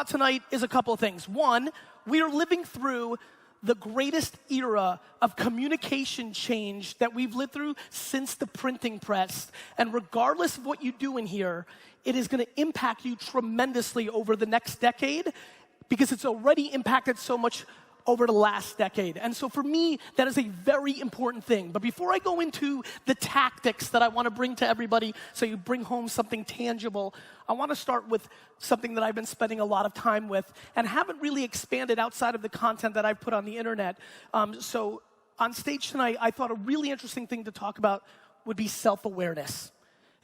about tonight is a couple of things. One, we are living through the greatest era of communication change that we've lived through since the printing press. And regardless of what you do in here, it is gonna impact you tremendously over the next decade because it's already impacted so much over the last decade. And so for me, that is a very important thing. But before I go into the tactics that I wanna bring to everybody so you bring home something tangible, I wanna start with something that I've been spending a lot of time with and haven't really expanded outside of the content that I've put on the internet. So on stage tonight, I thought a really interesting thing to talk about would be self-awareness.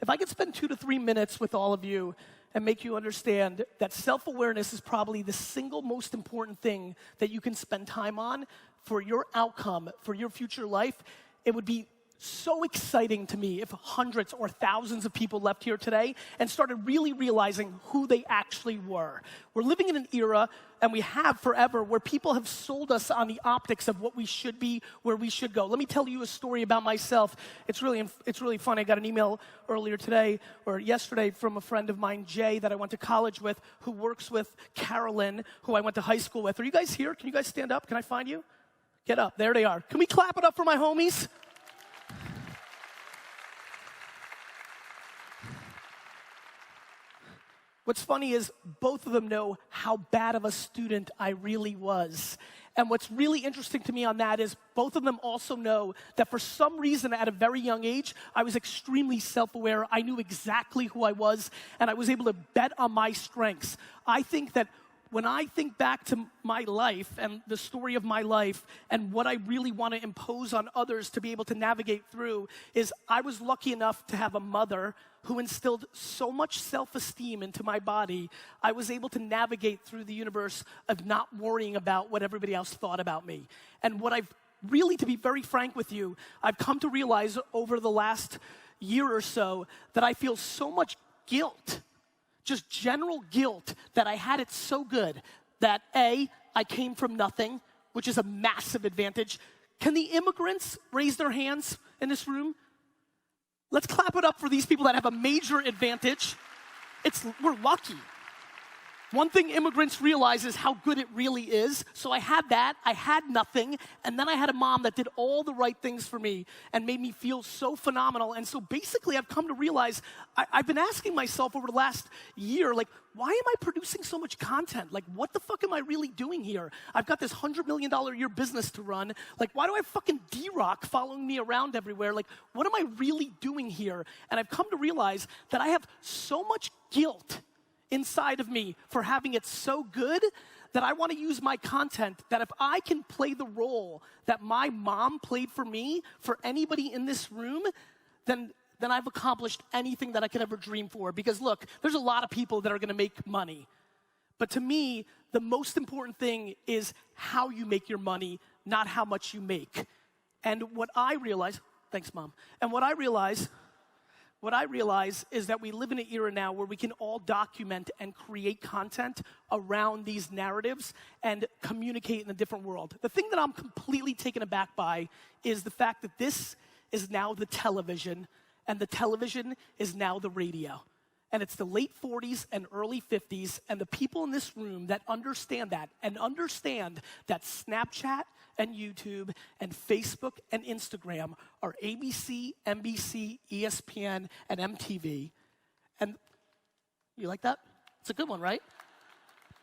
If I could spend 2 to 3 minutes with all of you and make you understand that self-awareness is probably the single most important thing that you can spend time on for your outcome, for your future life, it would be so exciting to me if hundreds or thousands of people left here today and started really realizing who they actually were. We're living in an era, and we have forever, where people have sold us on the optics of what we should be, where we should go. Let me tell you a story about myself. It's really funny. I got an email earlier today, or yesterday, from a friend of mine, Jay, that I went to college with, who works with Carolyn, who I went to high school with. Are you guys here? Can you guys stand up? Can I find you? Get up. There they are. Can we clap it up for my homies? What's funny is both of them know how bad of a student I really was. And what's really interesting to me on that is both of them also know that for some reason at a very young age, I was extremely self-aware. I knew exactly who I was, and I was able to bet on my strengths. I think that when I think back to my life and the story of my life and what I really want to impose on others to be able to navigate through is I was lucky enough to have a mother who instilled so much self-esteem into my body, I was able to navigate through the universe of not worrying about what everybody else thought about me. And what I've really, to be very frank with you, I've come to realize over the last year or so that I feel so much guilt, just general guilt, that I had it so good that A, I came from nothing, which is a massive advantage. Can the immigrants raise their hands in this room? Let's clap it up for these people that have a major advantage. We're lucky. One thing immigrants realize is how good it really is. So I had that, I had nothing, and then I had a mom that did all the right things for me and made me feel so phenomenal. And so basically I've come to realize, I've been asking myself over the last year, like, why am I producing so much content? Like, what the fuck am I really doing here? I've got this $100 million a year business to run. Like, why do I have fucking D-Rock following me around everywhere? Like, what am I really doing here? And I've come to realize that I have so much guilt inside of me for having it so good that I want to use my content, that if I can play the role that my mom played for me, for anybody in this room, then I've accomplished anything that I could ever dream for. Because look, there's a lot of people that are going to make money. But to me, the most important thing is how you make your money, not how much you make. And what I realize, thanks, Mom. And what I realize is that we live in an era now where we can all document and create content around these narratives and communicate in a different world. The thing that I'm completely taken aback by is the fact that this is now the television, and the television is now the radio. And it's the late 40s and early 50s, and the people in this room that understand that, and understand that Snapchat and YouTube and Facebook and Instagram are ABC, NBC, ESPN, and MTV. And you like that? It's a good one, right?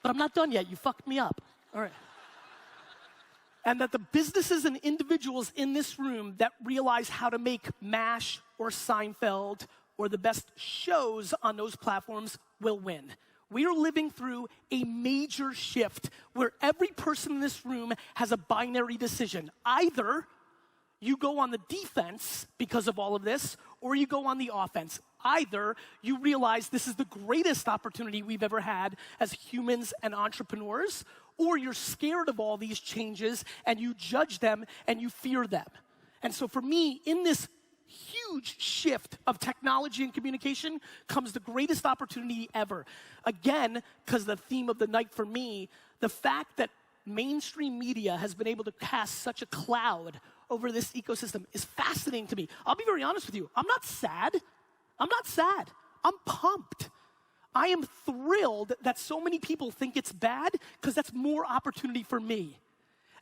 But I'm not done yet. You fucked me up. All right. And that the businesses and individuals in this room that realize how to make MASH or Seinfeld or the best shows on those platforms will win. We are living through a major shift where every person in this room has a binary decision. Either you go on the defense because of all of this, or you go on the offense. Either you realize this is the greatest opportunity we've ever had as humans and entrepreneurs, or you're scared of all these changes and you judge them and you fear them. And so for me, in this huge shift of technology and communication comes the greatest opportunity ever. Again, because the theme of the night for me, the fact that mainstream media has been able to cast such a cloud over this ecosystem is fascinating to me. I'll be very honest with you. I'm not sad. I'm pumped. I am thrilled that so many people think it's bad because that's more opportunity for me.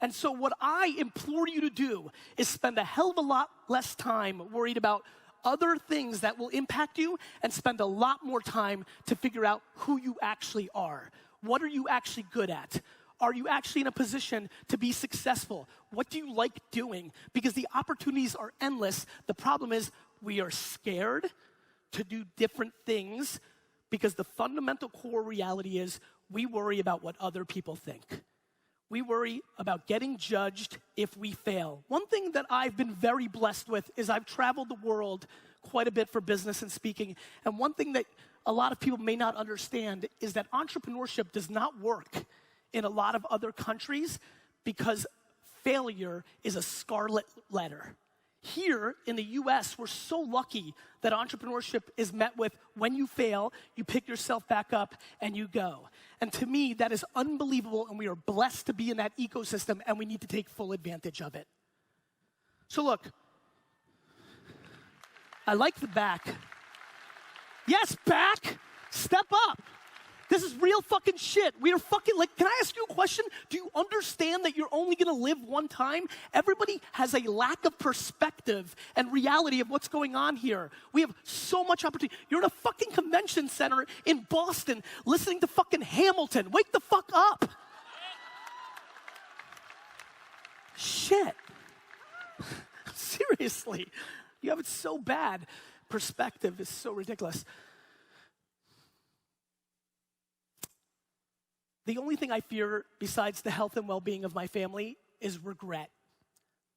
And so what I implore you to do is spend a hell of a lot less time worried about other things that will impact you and spend a lot more time to figure out who you actually are. What are you actually good at? Are you actually in a position to be successful? What do you like doing? Because the opportunities are endless. The problem is we are scared to do different things because the fundamental core reality is we worry about what other people think. We worry about getting judged if we fail. One thing that I've been very blessed with is I've traveled the world quite a bit for business and speaking. And one thing that a lot of people may not understand is that entrepreneurship does not work in a lot of other countries because failure is a scarlet letter. Here in the US, we're so lucky that entrepreneurship is met with when you fail, you pick yourself back up and you go. And to me, that is unbelievable, and we are blessed to be in that ecosystem, and we need to take full advantage of it. So look, I like the back. Yes, back, step up. This is real fucking shit. We are fucking, like, can I ask you a question? Do you understand that you're only gonna live one time? Everybody has a lack of perspective and reality of what's going on here. We have so much opportunity. You're in a fucking convention center in Boston listening to fucking Hamilton. Wake the fuck up. Shit. Seriously. You have it so bad. Perspective is so ridiculous. The only thing I fear besides the health and well-being of my family is regret.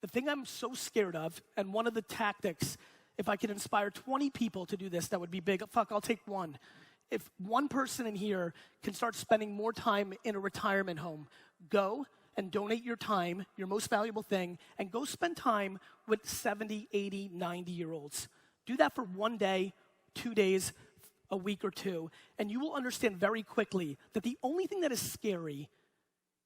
The thing I'm so scared of, and one of the tactics, if I can inspire 20 people to do this, that would be big. Fuck, I'll take one. If one person in here can start spending more time in a retirement home, go and donate your time, your most valuable thing, and go spend time with 70, 80, 90-year-olds. Do that for 1 day, 2 days, a week or two, and you will understand very quickly that the only thing that is scary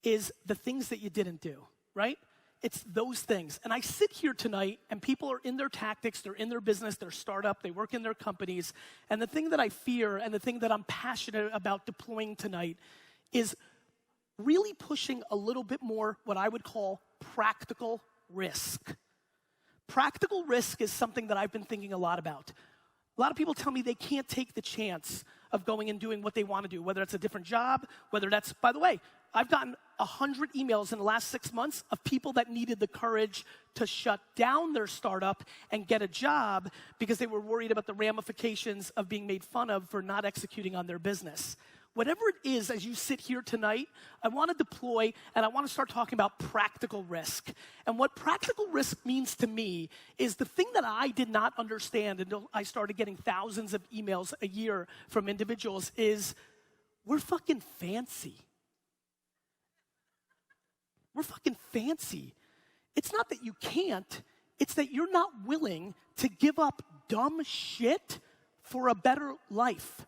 is the things that you didn't do, right? It's those things. And I sit here tonight, and people are in their tactics, they're in their business, their startup, they work in their companies, and the thing that I fear and the thing that I'm passionate about deploying tonight is really pushing a little bit more what I would call practical risk. Practical risk is something that I've been thinking a lot about. A lot of people tell me they can't take the chance of going and doing what they want to do, whether it's a different job, whether that's, by the way, I've gotten 100 emails in the last 6 months of people that needed the courage to shut down their startup and get a job because they were worried about the ramifications of being made fun of for not executing on their business. Whatever it is, as you sit here tonight, I want to deploy and I want to start talking about practical risk. And what practical risk means to me is the thing that I did not understand until I started getting thousands of emails a year from individuals is we're fucking fancy. We're fucking fancy. It's not that you can't, it's that you're not willing to give up dumb shit for a better life.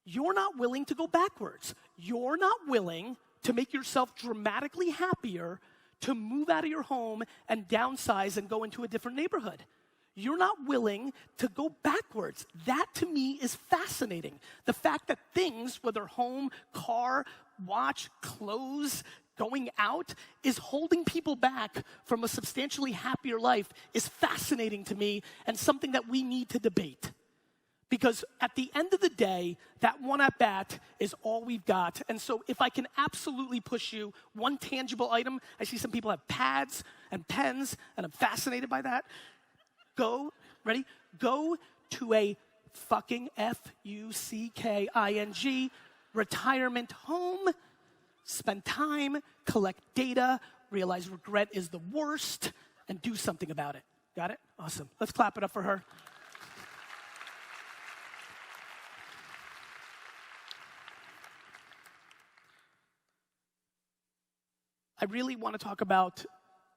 You're not willing to go backwards. You're not willing to make yourself dramatically happier to move out of your home and downsize and go into a different neighborhood. You're not willing to go backwards. That to me is fascinating. The fact that things, whether home, car, watch, clothes, going out, is holding people back from a substantially happier life is fascinating to me and something that we need to debate. Because at the end of the day, that one at bat is all we've got. And so if I can absolutely push you one tangible item, I see some people have pads and pens, and I'm fascinated by that. Go, ready? Go to a fucking F-U-C-K-I-N-G retirement home, spend time, collect data, realize regret is the worst, and do something about it. Got it? Awesome. Let's clap it up for her. I really want to talk about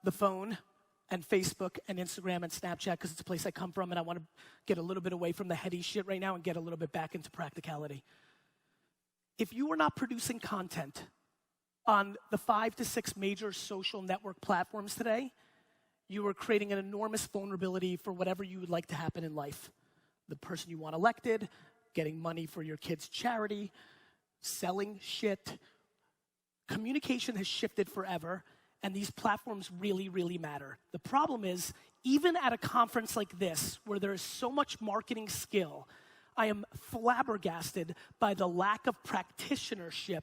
the phone and Facebook and Instagram and Snapchat because it's a place I come from, and I want to get a little bit away from the heady shit right now and get a little bit back into practicality. If you are not producing content on the 5 to 6 major social network platforms today, you are creating an enormous vulnerability for whatever you would like to happen in life. The person you want elected, getting money for your kid's charity, selling shit. Communication has shifted forever, and these platforms really, really matter. The problem is, even at a conference like this, where there is so much marketing skill, I am flabbergasted by the lack of practitionership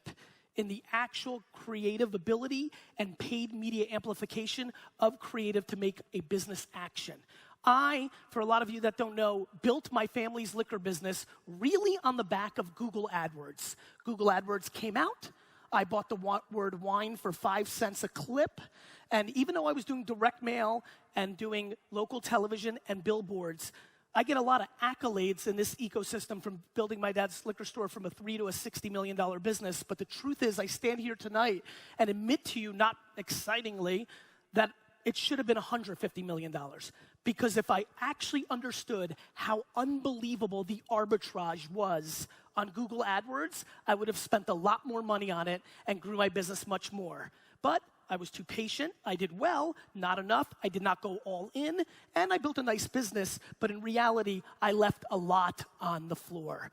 in the actual creative ability and paid media amplification of creative to make a business action. I, for a lot of you that don't know, built my family's liquor business really on the back of Google AdWords. Google AdWords came out. I bought the word wine for 5 cents a clip. And even though I was doing direct mail and doing local television and billboards, I get a lot of accolades in this ecosystem from building my dad's liquor store from a $3 to a $60 million business. But the truth is, I stand here tonight and admit to you, not excitingly, that it should have been $150 million. Because if I actually understood how unbelievable the arbitrage was on Google AdWords, I would have spent a lot more money on it and grew my business much more. But I was too patient. I did well, not enough. I did not go all in, and I built a nice business. But in reality, I left a lot on the floor.